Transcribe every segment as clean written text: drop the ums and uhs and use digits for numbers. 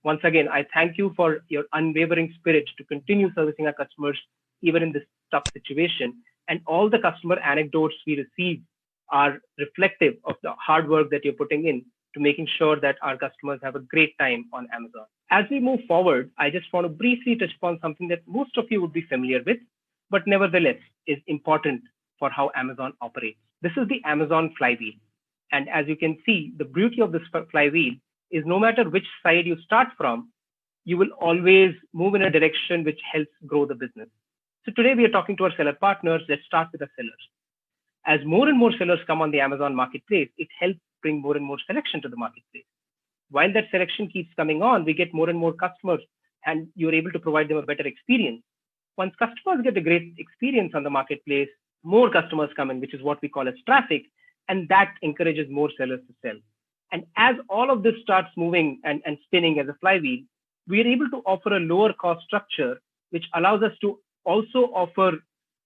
Once again, I thank you for your unwavering spirit to continue servicing our customers even in this tough situation. And all the customer anecdotes we receive are reflective of the hard work that you're putting in to making sure that our customers have a great time on Amazon. As we move forward, I just want to briefly touch upon something that most of you would be familiar with, but nevertheless is important for how Amazon operates. This is the Amazon Flywheel. And as you can see, the beauty of this flywheel is no matter which side you start from, you will always move in a direction which helps grow the business. So today we are talking to our seller partners. Let's start with the sellers. As more and more sellers come on the Amazon marketplace, it helps bring more and more selection to the marketplace. While that selection keeps coming on, we get more and more customers and you're able to provide them a better experience. Once customers get a great experience on the marketplace, more customers come in, which is what we call as traffic, and that encourages more sellers to sell. And as all of this starts moving and spinning as a flywheel, we are able to offer a lower cost structure, which allows us to also offer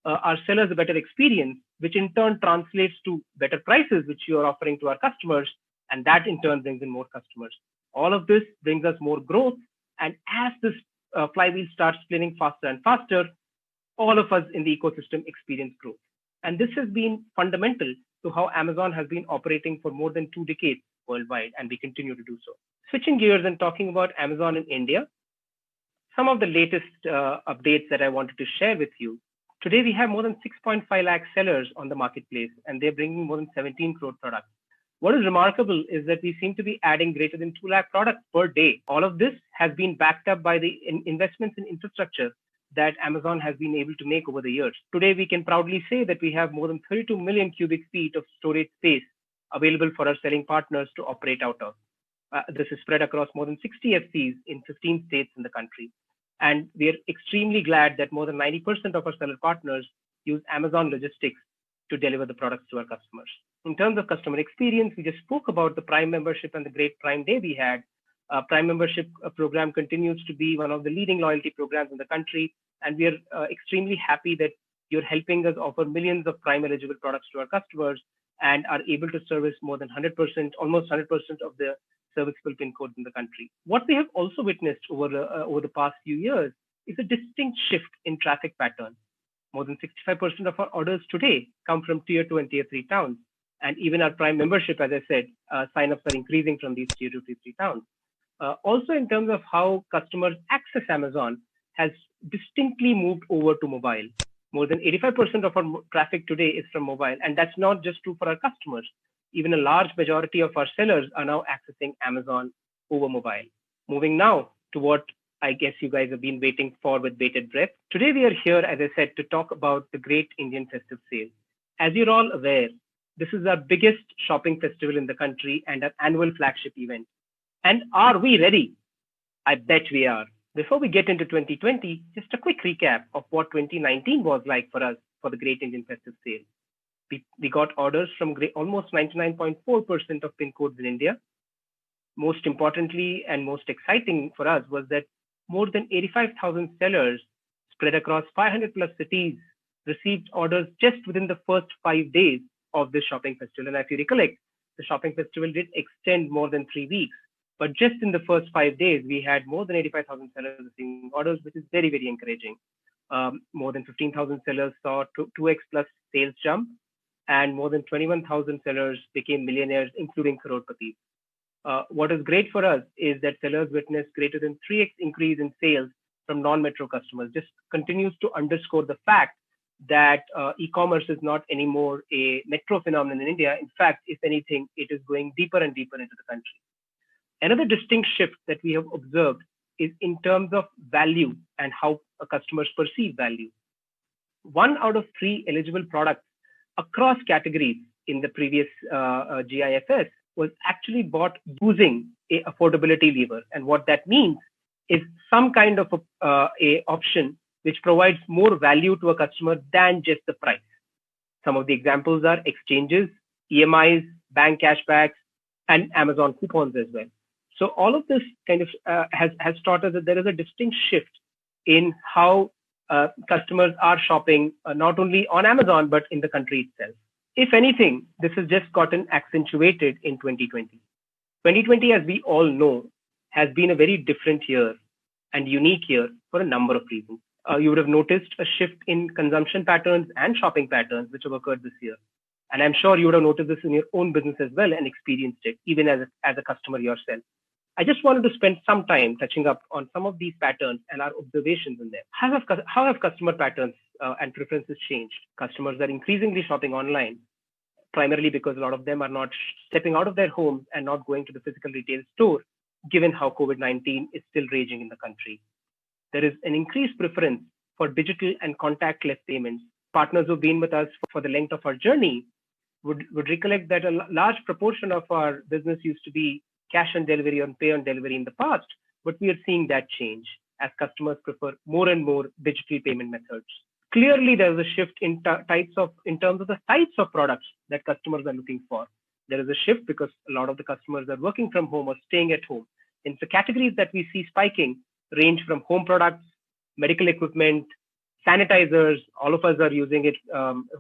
our sellers a better experience, which in turn translates to better prices, which you are offering to our customers. And that in turn brings in more customers. All of this brings us more growth. And as this flywheel starts spinning faster and faster, all of us in the ecosystem experience growth. And this has been fundamental to how Amazon has been operating for more than 2 decades worldwide, and we continue to do so. Switching gears and talking about Amazon in India, some of the latest updates that I wanted to share with you. Today, we have more than 6.5 lakh sellers on the marketplace, and they're bringing more than 17 crore products. What is remarkable is that we seem to be adding greater than 2 lakh products per day. All of this has been backed up by the investments in infrastructure that Amazon has been able to make over the years. Today, we can proudly say that we have more than 32 million cubic feet of storage space available for our selling partners to operate out of. This is spread across more than 60 FCs in 15 states in the country. And we are extremely glad that more than 90% of our seller partners use Amazon Logistics to deliver the products to our customers. In terms of customer experience, we just spoke about the Prime membership and the great Prime Day we had. Prime membership program continues to be one of the leading loyalty programs in the country. And we are extremely happy that you're helping us offer millions of Prime eligible products to our customers and are able to service more than 100%, almost 100% of the serviceable PIN codes in the country. What we have also witnessed over the past few years is a distinct shift in traffic patterns. More than 65% of our orders today come from tier 2 and tier 3 towns. And even our Prime membership, as I said, signups are increasing from these tier 2, tier 3 towns. Also, in terms of how customers access Amazon has distinctly moved over to mobile. More than 85% of our traffic today is from mobile. And that's not just true for our customers. Even a large majority of our sellers are now accessing Amazon over mobile. Moving now to what I guess you guys have been waiting for with bated breath. Today, we are here, as I said, to talk about the Great Indian Festive Sale. As you're all aware, this is our biggest shopping festival in the country and our annual flagship event. And are we ready? I bet we are. Before we get into 2020, just a quick recap of what 2019 was like for us for the Great Indian Festive Sale. We got orders from almost 99.4% of PIN codes in India. Most importantly and most exciting for us was that more than 85,000 sellers spread across 500 plus cities received orders just within the first 5 days of this shopping festival. And if you recollect, the shopping festival did extend more than 3 weeks. But just in the first 5 days, we had more than 85,000 sellers receiving orders, which is very, very encouraging. More than 15,000 sellers saw 2x plus sales jump, and more than 21,000 sellers became millionaires, including crorepati. What is great for us is that sellers witnessed greater than 3x increase in sales from non-metro customers. Just continues to underscore the fact that e-commerce is not anymore a metro phenomenon in India. In fact, if anything, it is going deeper and deeper into the country. Another distinct shift that we have observed is in terms of value and how customers perceive value. 1 out of 3 eligible products across categories in the previous GIFS was actually bought using a affordability lever. And what that means is some kind of a option which provides more value to a customer than just the price. Some of the examples are exchanges, EMIs, bank cashbacks, and Amazon coupons as well. So all of this kind of has taught us that there is a distinct shift in how customers are shopping, not only on Amazon, but in the country itself. If anything, this has just gotten accentuated in 2020. 2020, as we all know, has been a very different year and unique year for a number of reasons. You would have noticed a shift in consumption patterns and shopping patterns which have occurred this year. And I'm sure you would have noticed this in your own business as well and experienced it, even as a customer yourself. I just wanted to spend some time touching up on some of these patterns and our observations in them. How have customer patterns and preferences changed? Customers are increasingly shopping online, primarily because a lot of them are not stepping out of their homes and not going to the physical retail store, given how COVID-19 is still raging in the country. There is an increased preference for digital and contactless payments. Partners who've been with us for the length of our journey would recollect that a large proportion of our business used to be cash on delivery or pay on delivery in the past, but we are seeing that change as customers prefer more and more digital payment methods. Clearly, there is a shift in terms of the types of products that customers are looking for. There is a shift because a lot of the customers are working from home or staying at home. And the categories that we see spiking range from home products, medical equipment, sanitizers. All of us are using it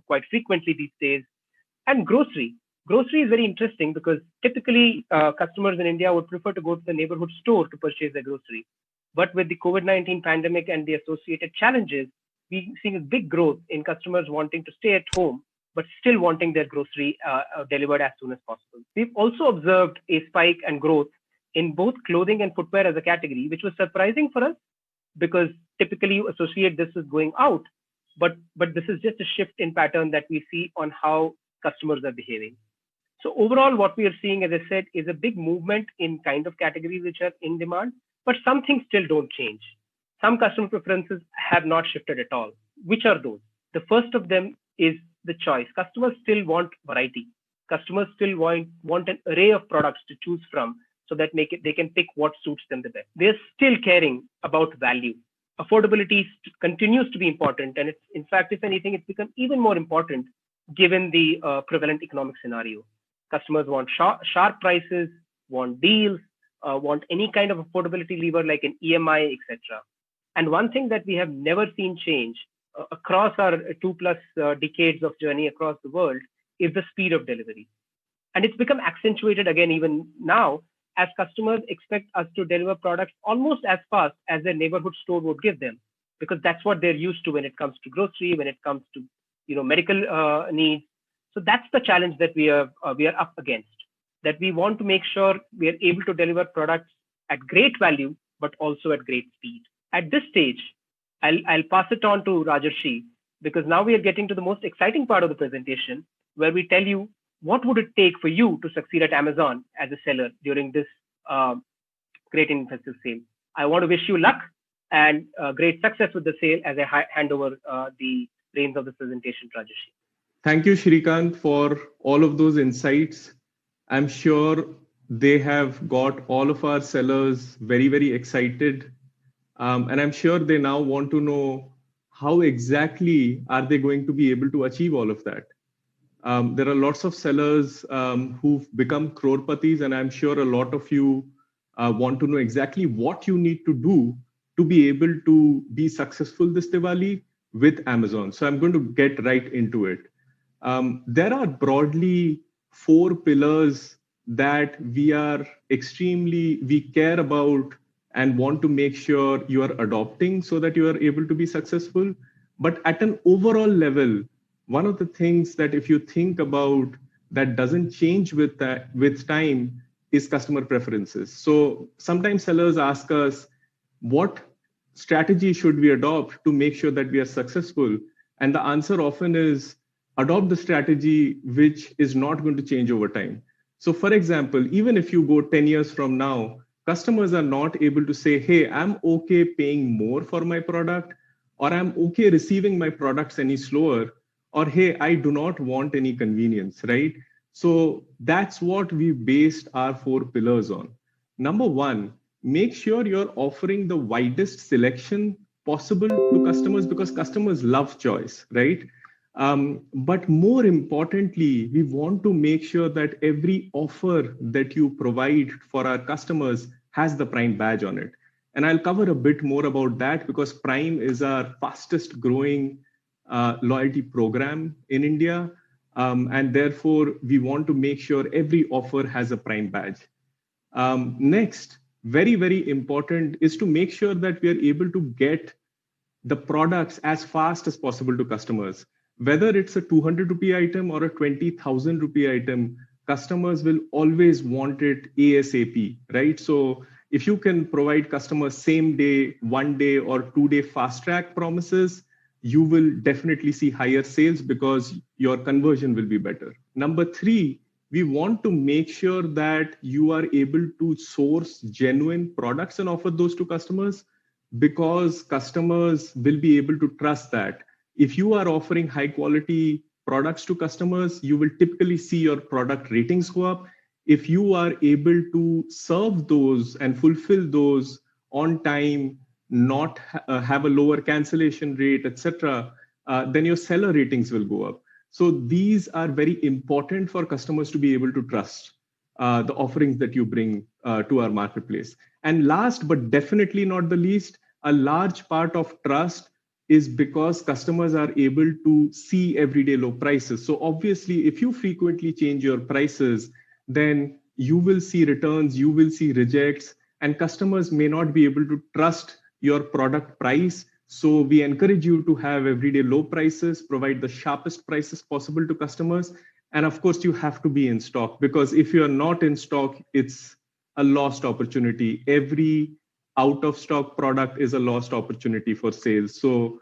quite frequently these days, and grocery. Grocery is very interesting because typically customers in India would prefer to go to the neighborhood store to purchase their grocery. But with the COVID-19 pandemic and the associated challenges, we're seeing a big growth in customers wanting to stay at home, but still wanting their grocery delivered as soon as possible. We've also observed a spike and growth in both clothing and footwear as a category, which was surprising for us because typically you associate this with going out, but this is just a shift in pattern that we see on how customers are behaving. So overall, what we are seeing, as I said, is a big movement in kind of categories which are in demand, but some things still don't change. Some customer preferences have not shifted at all. Which are those? The first of them is the choice. Customers still want variety. Customers still want an array of products to choose from so that they can pick what suits them the best. They're still caring about value. Affordability continues to be important. And it's, in fact, if anything, it's become even more important given the prevalent economic scenario. Customers want sharp prices, want deals, want any kind of affordability lever like an EMI, etc. And one thing that we have never seen change across our 2+ decades of journey across the world is the speed of delivery. And it's become accentuated again even now as customers expect us to deliver products almost as fast as their neighborhood store would give them, because that's what they're used to when it comes to grocery, when it comes to medical needs. So that's the challenge that we are up against, that we want to make sure we are able to deliver products at great value, but also at great speed. At this stage, I'll pass it on to Rajarshi, because now we are getting to the most exciting part of the presentation, where we tell you what would it take for you to succeed at Amazon as a seller during this great festive sale. I want to wish you luck and great success with the sale as I hand over the reins of the presentation to Rajarshi. Thank you, Shrikant, for all of those insights. I'm sure they have got all of our sellers very, very excited. And I'm sure they now want to know how exactly are they going to be able to achieve all of that. There are lots of sellers who've become crorpatis, and I'm sure a lot of you want to know exactly what you need to do to be able to be successful this Diwali with Amazon. So I'm going to get right into it. There are broadly 4 pillars that we care about and want to make sure you are adopting so that you are able to be successful. But at an overall level, one of the things that if you think about that doesn't change with time is customer preferences. So sometimes sellers ask us, what strategy should we adopt to make sure that we are successful? And the answer often is adopt the strategy which is not going to change over time. So for example, even if you go 10 years from now, customers are not able to say, hey, I'm okay paying more for my product, or I'm okay receiving my products any slower, or hey, I do not want any convenience, right? So that's what we based our 4 pillars on. Number 1, make sure you're offering the widest selection possible to customers, because customers love choice, right? But more importantly, we want to make sure that every offer that you provide for our customers has the Prime badge on it. And I'll cover a bit more about that because Prime is our fastest growing loyalty program in India. And therefore, we want to make sure every offer has a Prime badge. Next, very, very important is to make sure that we are able to get the products as fast as possible to customers. Whether it's a 200 rupee item or a 20,000 rupee item, customers will always want it ASAP, right? So if you can provide customers same day, 1 day or 2 day fast track promises, you will definitely see higher sales because your conversion will be better. Number three, we want to make sure that you are able to source genuine products and offer those to customers, because customers will be able to trust that. If you are offering high quality products to customers, you will typically see your product ratings go up. If you are able to serve those and fulfill those on time, not have a lower cancellation rate, etc., then your seller ratings will go up. So these are very important for customers to be able to trust the offerings that you bring to our marketplace. And last but definitely not the least, a large part of trust is because customers are able to see everyday low prices. So obviously, if you frequently change your prices, then you will see returns, you will see rejects, and customers may not be able to trust your product price. So we encourage you to have everyday low prices, provide the sharpest prices possible to customers. And of course, you have to be in stock, because if you're not in stock, it's a lost opportunity. Every out of stock product is a lost opportunity for sales. So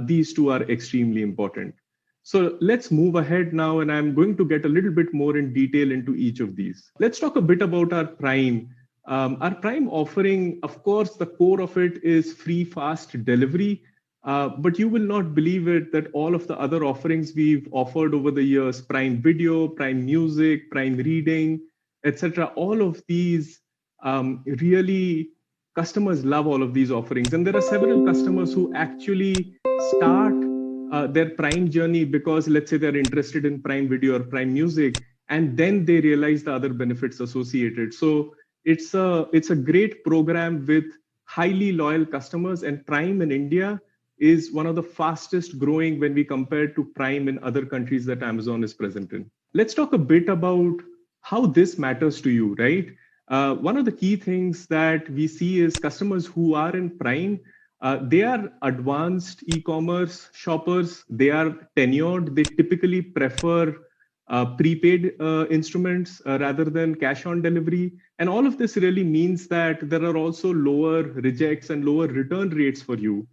these two are extremely important. So let's move ahead now, and I'm going to get a little bit more in detail into each of these. Let's talk a bit about our Prime. Our Prime offering, of course, the core of it is free fast delivery, but you will not believe it that all of the other offerings we've offered over the years, Prime Video, Prime Music, Prime Reading, etc., all of these really, customers love all of these offerings. And there are several customers who actually start their Prime journey because, let's say, they're interested in Prime Video or Prime Music, and then they realize the other benefits associated. So it's a great program with highly loyal customers, and Prime in India is one of the fastest growing when we compare to Prime in other countries that Amazon is present in. Let's talk a bit about how this matters to you, right? One of the key things that we see is customers who are in Prime, they are advanced e-commerce shoppers. They are tenured. They typically prefer prepaid instruments rather than cash on delivery. And all of this really means that there are also lower rejects and lower return rates for you.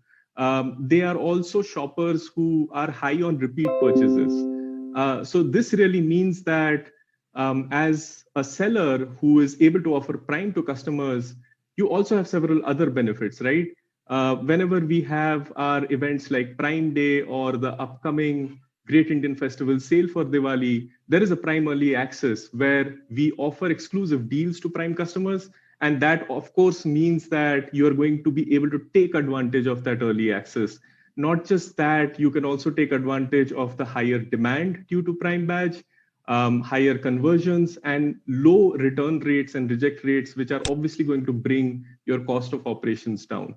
They are also shoppers who are high on repeat purchases. So this really means that as a seller who is able to offer Prime to customers, you also have several other benefits, right? Whenever we have our events like Prime Day or the upcoming Great Indian Festival sale for Diwali, there is a Prime Early Access where we offer exclusive deals to Prime customers. And that, of course, means that you're going to be able to take advantage of that early access. Not just that, you can also take advantage of the higher demand due to Prime Badge, higher conversions, and low return rates and reject rates, which are obviously going to bring your cost of operations down.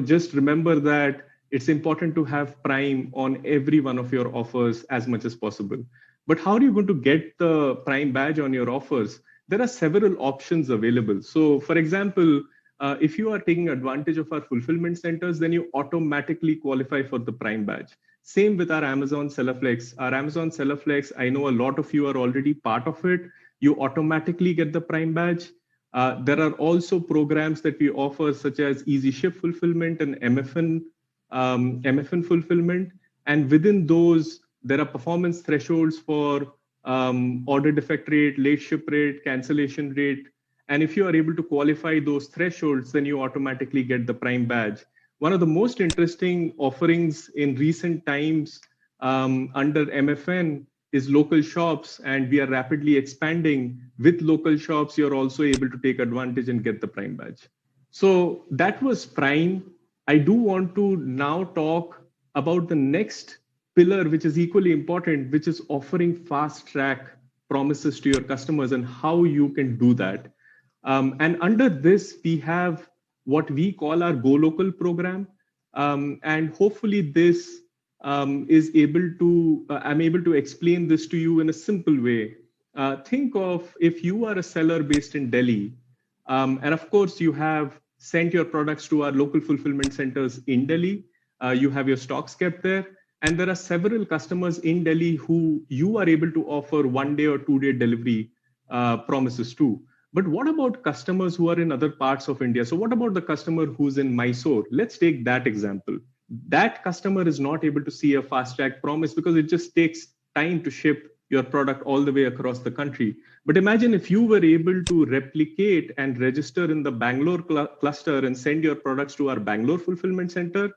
Just remember that it's important to have Prime on every one of your offers as much as possible. But how are you going to get the Prime Badge on your offers? There are several options available. So for example, if you are taking advantage of our fulfillment centers, then you automatically qualify for the Prime Badge. Same with our Amazon Seller Flex. Our Amazon Seller Flex, I know a lot of you are already part of it. You automatically get the Prime Badge. There are also programs that we offer, such as Easy Ship Fulfillment and MFN fulfillment. And within those, there are performance thresholds for order defect rate, late ship rate, cancellation rate. And if you are able to qualify those thresholds, then you automatically get the Prime Badge. One of the most interesting offerings in recent times under MFN is local shops, and we are rapidly expanding. With local shops, you're also able to take advantage and get the Prime Badge. So that was Prime. I do want to now talk about the next pillar, which is equally important, which is offering fast track promises to your customers and how you can do that. And under this, we have what we call our Go Local program. And hopefully this is able to, I'm able to explain this to you in a simple way. Think of if you are a seller based in Delhi, And of course, you have sent your products to our local fulfillment centers in Delhi. You have your stocks kept there. And there are several customers in Delhi who you are able to offer 1 day or 2 day delivery promises to. But what about customers who are in other parts of India? So what about the customer who's in Mysore? Let's take that example. That customer is not able to see a fast track promise because it just takes time to ship your product all the way across the country. But imagine if you were able to replicate and register in the Bangalore cluster and send your products to our Bangalore fulfillment center.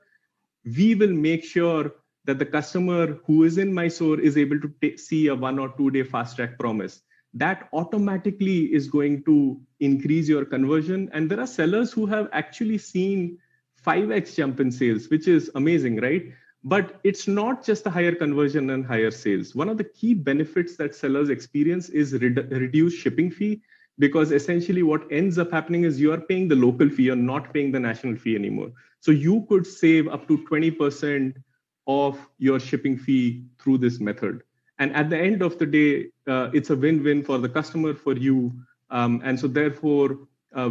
We will make sure that the customer who is in Mysore is able to see a 1 or 2 day fast track promise. That automatically is going to increase your conversion. And there are sellers who have actually seen 5x jump in sales, which is amazing, right? But it's not just the higher conversion and higher sales. One of the key benefits that sellers experience is reduced shipping fee, because essentially what ends up happening is you are paying the local fee, you're not paying the national fee anymore. So you could save up to 20% of your shipping fee through this method. And at the end of the day, it's a win-win for the customer, for you. And so therefore,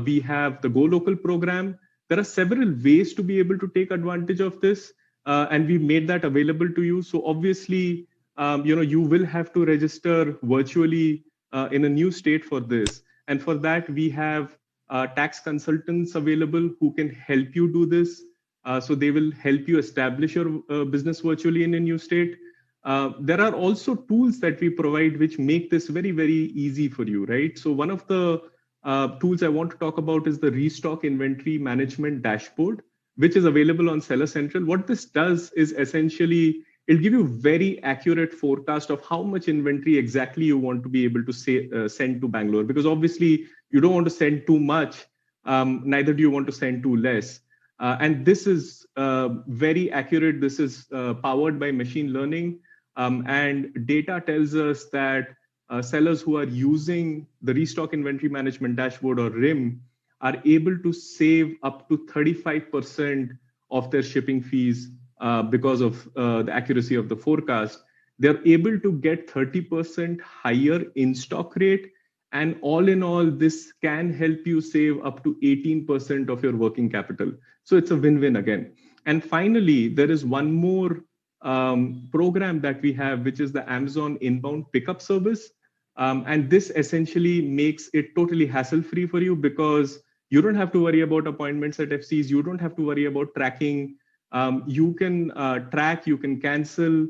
we have the Go Local program. There are several ways to be able to take advantage of this. And we made that available to you. So obviously, you will have to register virtually in a new state for this. And for that, we have tax consultants available who can help you do this. So they will help you establish your business virtually in a new state. There are also tools that we provide which make this very, very easy for you, right? So one of the tools I want to talk about is the Restock Inventory Management Dashboard, which is available on Seller Central. What this does is essentially, it'll give you very accurate forecast of how much inventory exactly you want to be able to send to Bangalore, because obviously you don't want to send too much, neither do you want to send too less. And this is very accurate. This is powered by machine learning. And data tells us that sellers who are using the Restock Inventory Management Dashboard, or RIM, are able to save up to 35% of their shipping fees because of the accuracy of the forecast. They're able to get 30% higher in-stock rate. And all in all, this can help you save up to 18% of your working capital. So it's a win-win again. And finally, there is one more program that we have, which is the Amazon inbound pickup service. And this essentially makes it totally hassle-free for you, because you don't have to worry about appointments at FCs. You don't have to worry about tracking. You can track, you can cancel,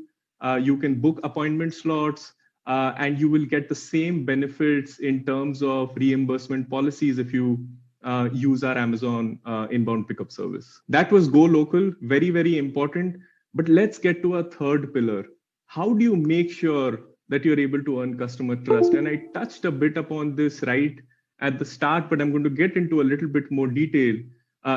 you can book appointment slots, and you will get the same benefits in terms of reimbursement policies if you use our Amazon inbound pickup service. That was Go Local, very, very important. But let's get to a third pillar. How do you make sure that you're able to earn customer trust? And I touched a bit upon this right at the start, but I'm going to get into a little bit more detail.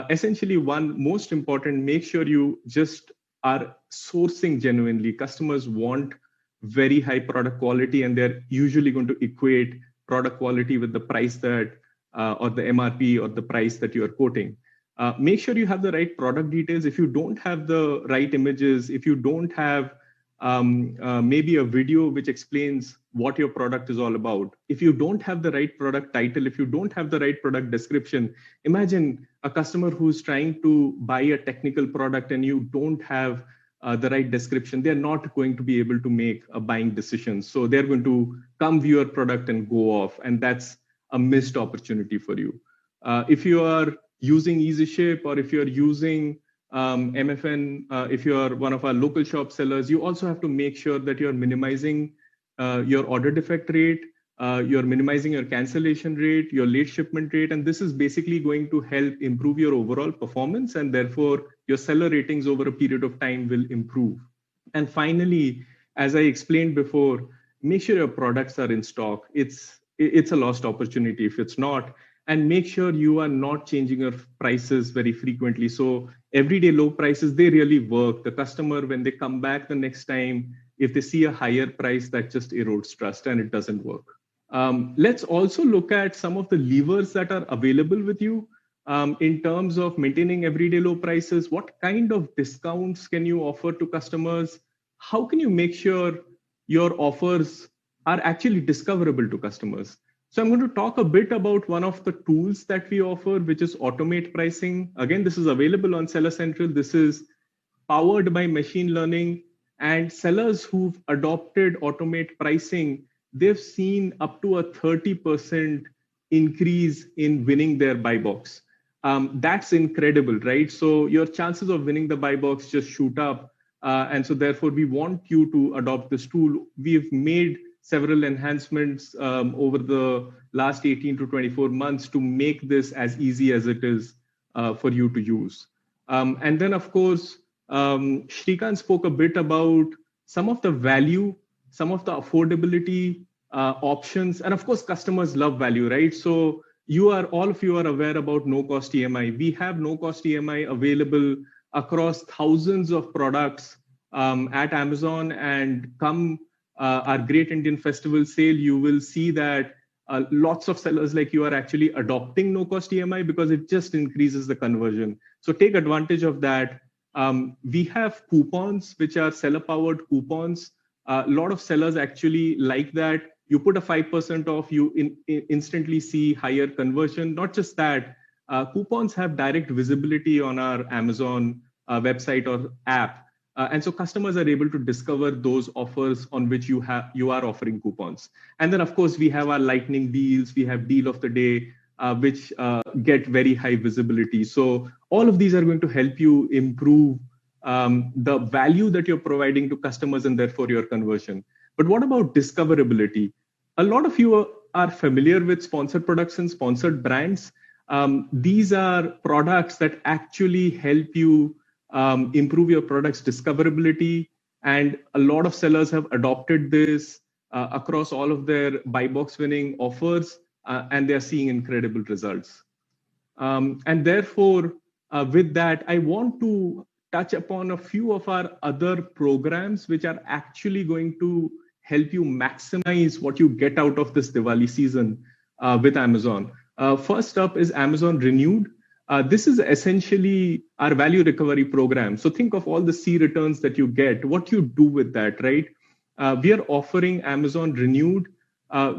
Essentially, one most important, make sure you just are sourcing genuinely. Customers want very high product quality, and they're usually going to equate product quality with the price that, or the MRP or the price that you are quoting. Make sure you have the right product details. If you don't have the right images, if you don't have maybe a video which explains what your product is all about, if you don't have the right product title, if you don't have the right product description, imagine a customer who's trying to buy a technical product and you don't have the right description. They're not going to be able to make a buying decision. So they're going to come view your product and go off. And that's a missed opportunity for you. If you are using EasyShip, or if you're using MFN, if you're one of our local shop sellers, you also have to make sure that you're minimizing your order defect rate, you're minimizing your cancellation rate, your late shipment rate. And this is basically going to help improve your overall performance, and therefore your seller ratings over a period of time will improve. And finally, as I explained before, make sure your products are in stock. It's a lost opportunity if it's not. And make sure you are not changing your prices very frequently. So everyday low prices, they really work. The customer, when they come back the next time, if they see a higher price, that just erodes trust and it doesn't work. Let's also look at some of the levers that are available with you in terms of maintaining everyday low prices. What kind of discounts can you offer to customers? How can you make sure your offers are actually discoverable to customers? So I'm going to talk a bit about one of the tools that we offer, which is automate pricing. Again, this is available on Seller Central. This is powered by machine learning, and sellers who've adopted automate pricing, they've seen up to a 30% increase in winning their buy box. That's incredible, right? So your chances of winning the buy box just shoot up. And so therefore we want you to adopt this tool. We've made several enhancements over the last 18 to 24 months to make this as easy as it is for you to use. And then of course, Shrikant spoke a bit about some of the value, some of the affordability options, and of course, customers love value, right? So all of you are aware about no-cost EMI. We have no-cost EMI available across thousands of products at Amazon, and come our Great Indian Festival sale, you will see that lots of sellers like you are actually adopting no-cost EMI because it just increases the conversion. So take advantage of that. We have coupons, which are seller-powered coupons. A lot of sellers actually like that. You put a 5% off, you instantly see higher conversion. Not just that, coupons have direct visibility on our Amazon website or app. And so customers are able to discover those offers on which you are offering coupons. And then, of course, we have our lightning deals. We have deal of the day, which get very high visibility. So all of these are going to help you improve the value that you're providing to customers and therefore your conversion. But what about discoverability? A lot of you are familiar with sponsored products and sponsored brands. These are products that actually help you improve your product's discoverability. And a lot of sellers have adopted this across all of their buy box winning offers, and they're seeing incredible results. And therefore, with that, I want to touch upon a few of our other programs which are actually going to help you maximize what you get out of this Diwali season with Amazon. First up is Amazon Renewed. This is essentially our value recovery program. So think of all the C returns that you get, what you do with that, right? We are offering Amazon Renewed,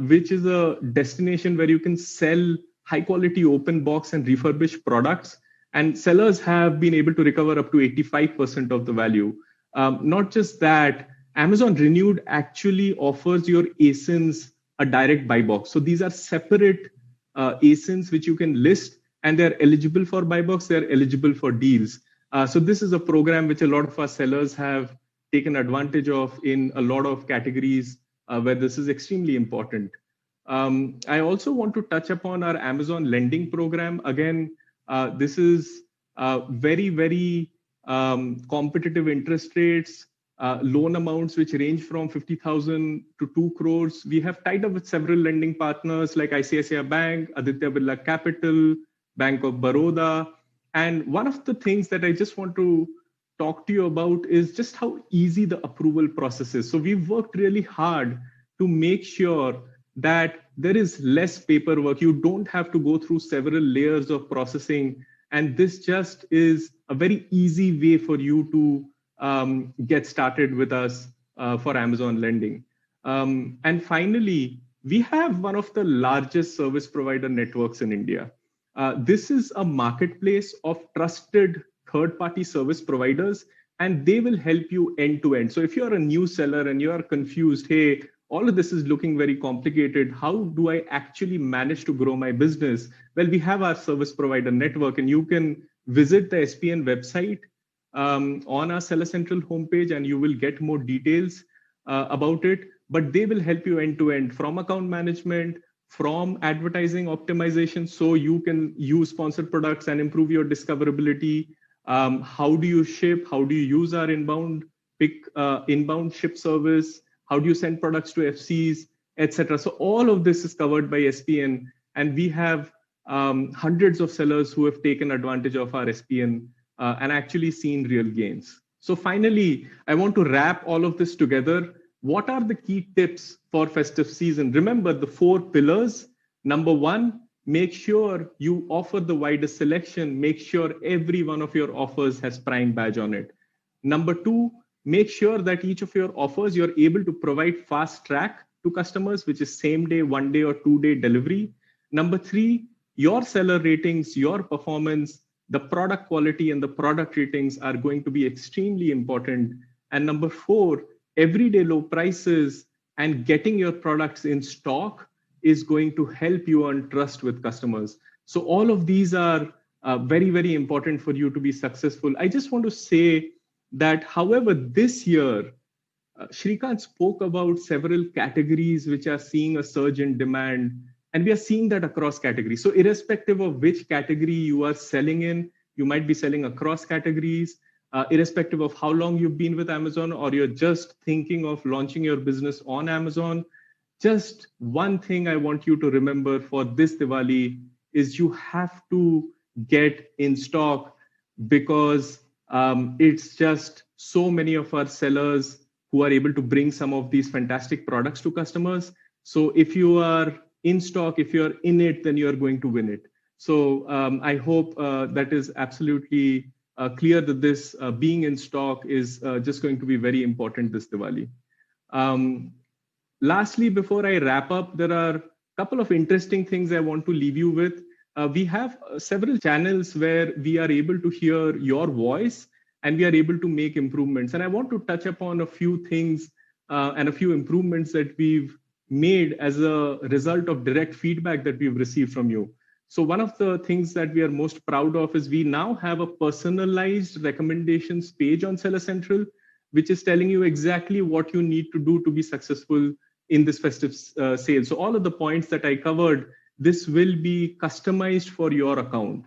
which is a destination where you can sell high quality open box and refurbished products. And sellers have been able to recover up to 85% of the value. Not just that, Amazon Renewed actually offers your ASINs a direct buy box. So these are separate ASINs which you can list, and they're eligible for buy box, they're eligible for deals. So this is a program which a lot of our sellers have taken advantage of in a lot of categories where this is extremely important. I also want to touch upon our Amazon lending program. Again, this is very, very competitive interest rates, loan amounts which range from 50,000 to 2 crores. We have tied up with several lending partners like ICICI Bank, Aditya Birla Capital, Bank of Baroda. And one of the things that I just want to talk to you about is just how easy the approval process is. So we've worked really hard to make sure that there is less paperwork. You don't have to go through several layers of processing. And this just is a very easy way for you to get started with us for Amazon lending. And finally, we have one of the largest service provider networks in India. This is a marketplace of trusted third-party service providers, and they will help you end to end. So if you're a new seller and you are confused, hey, all of this is looking very complicated, how do I actually manage to grow my business? Well, we have our service provider network, and you can visit the SPN website on our Seller Central homepage, and you will get more details about it. But they will help you end to end, from account management, from advertising optimization, so you can use sponsored products and improve your discoverability. How do you ship? How do you use our inbound ship service? How do you send products to FCs, etc.? So all of this is covered by SPN, and we have hundreds of sellers who have taken advantage of our SPN and actually seen real gains. So finally, I want to wrap all of this together. What are the key tips for festive season? Remember the 4 pillars. Number 1, make sure you offer the widest selection. Make sure every one of your offers has Prime badge on it. Number 2, make sure that each of your offers you're able to provide fast track to customers, which is same day, 1 day or 2 day delivery. Number 3, your seller ratings, your performance, the product quality and the product ratings are going to be extremely important. And number 4, everyday low prices and getting your products in stock is going to help you earn trust with customers. So all of these are very, very important for you to be successful. I just want to say that, however, this year, Shrikant spoke about several categories which are seeing a surge in demand, and we are seeing that across categories. So irrespective of which category you are selling in, you might be selling across categories, irrespective of how long you've been with Amazon, or you're just thinking of launching your business on Amazon. Just one thing I want you to remember for this Diwali is you have to get in stock, because it's just so many of our sellers who are able to bring some of these fantastic products to customers. So if you are in stock, if you're in it, then you're going to win it. So I hope that is absolutely clear that this being in stock is just going to be very important this Diwali. Lastly, before I wrap up, there are a couple of interesting things I want to leave you with. We have several channels where we are able to hear your voice and we are able to make improvements. And I want to touch upon a few things and a few improvements that we've made as a result of direct feedback that we've received from you. So one of the things that we are most proud of is we now have a personalized recommendations page on Seller Central, which is telling you exactly what you need to do to be successful in this festive sale. So all of the points that I covered, this will be customized for your account.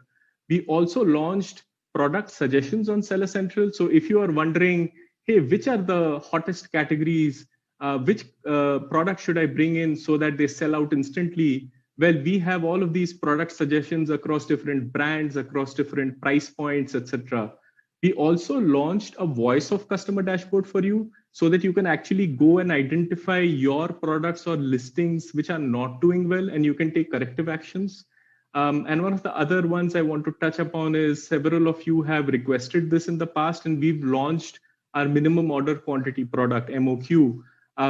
We also launched product suggestions on Seller Central. So if you are wondering, hey, which are the hottest categories, which product should I bring in so that they sell out instantly? Well, we have all of these product suggestions across different brands, across different price points, etc. We also launched a voice of customer dashboard for you so that you can actually go and identify your products or listings which are not doing well, and you can take corrective actions. And one of the other ones I want to touch upon is several of you have requested this in the past, and we've launched our minimum order quantity product, MOQ,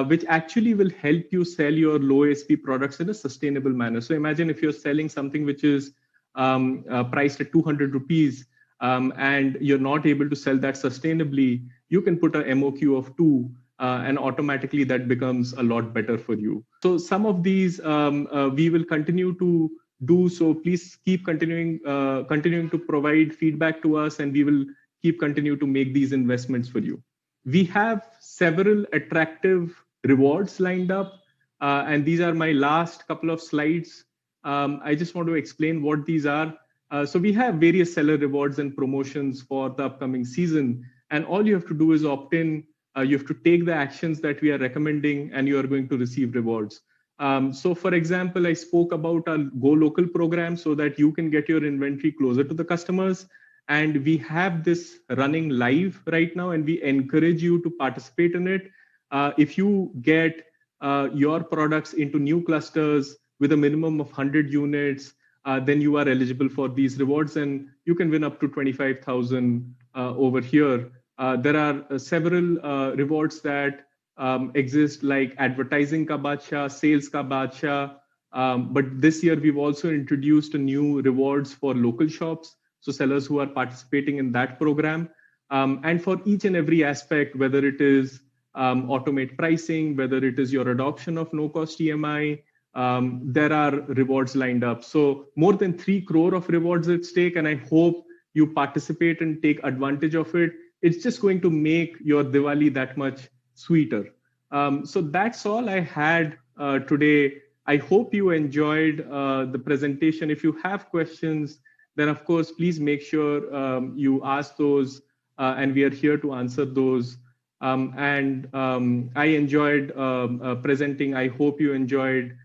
which actually will help you sell your low ASP products in a sustainable manner. So imagine if you're selling something which is priced at 200 rupees and you're not able to sell that sustainably, you can put a MOQ of 2 and automatically that becomes a lot better for you. So some of these we will continue to do. So please keep continuing to provide feedback to us, and we will keep continue to make these investments for you. We have several attractive rewards lined up, and these are my last couple of slides. I just want to explain what these are. So we have various seller rewards and promotions for the upcoming season, and all you have to do is opt in. You have to take the actions that we are recommending, and you are going to receive rewards. So for example, I spoke about our Go Local program so that you can get your inventory closer to the customers. And we have this running live right now, and we encourage you to participate in it. If you get your products into new clusters with a minimum of 100 units, then you are eligible for these rewards, and you can win up to 25,000 over here. There are several rewards that exist, like advertising ka badshah, sales ka badshah. But this year we've also introduced a new rewards for local shops. So sellers who are participating in that program. And for each and every aspect, whether it is automate pricing, whether it is your adoption of no-cost EMI, there are rewards lined up. So more than 3 crore of rewards at stake, and I hope you participate and take advantage of it. It's just going to make your Diwali that much sweeter. So that's all I had today. I hope you enjoyed the presentation. If you have questions, then of course, please make sure you ask those, and we are here to answer those. I enjoyed presenting. I hope you enjoyed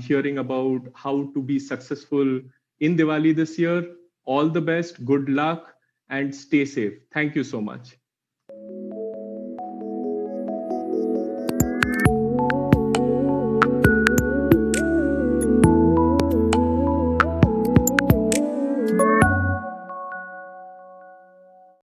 hearing about how to be successful in Diwali this year. All the best, good luck, and stay safe. Thank you so much.